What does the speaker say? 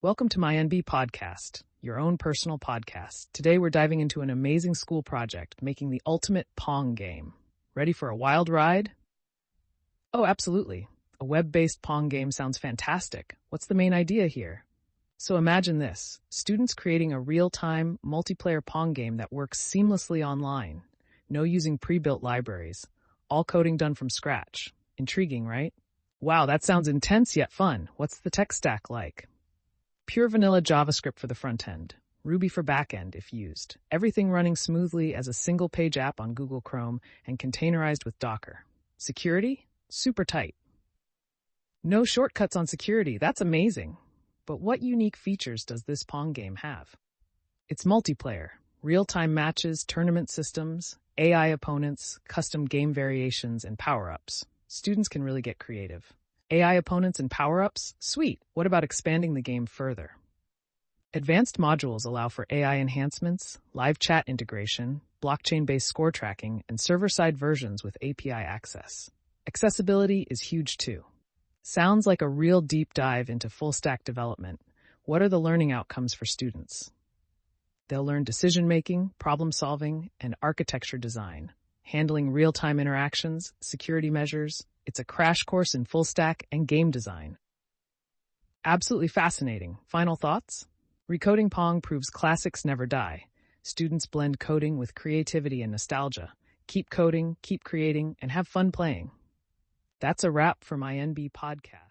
Welcome to my NB podcast, your own personal podcast. Today we're diving into an amazing school project, making the ultimate Pong game. Ready for a wild ride? Oh, absolutely. A web-based Pong game sounds fantastic. What's the main idea here? So imagine this, students creating a real-time, multiplayer Pong game that works seamlessly online. No using pre-built libraries. All coding done from scratch. Intriguing, right? Wow, that sounds intense yet fun. What's the tech stack like? Pure vanilla JavaScript for the front end, Ruby for backend if used. Everything running smoothly as a single-page app on Google Chrome and containerized with Docker. Security? Super tight. No shortcuts on security, that's amazing. But what unique features does this Pong game have? It's multiplayer, real-time matches, tournament systems, AI opponents, custom game variations, and power-ups. Students can really get creative. AI opponents and power-ups? Sweet. What about expanding the game further? Advanced modules allow for AI enhancements, live chat integration, blockchain-based score tracking, and server-side versions with API access. Accessibility is huge too. Sounds like a real deep dive into full-stack development. What are the learning outcomes for students? They'll learn decision-making, problem-solving, and architecture design, handling real-time interactions, security measures. It's a crash course in full stack and game design. Absolutely fascinating. Final thoughts? Recoding Pong proves classics never die. Students blend coding with creativity and nostalgia. Keep coding, keep creating, and have fun playing. That's a wrap for my NB podcast.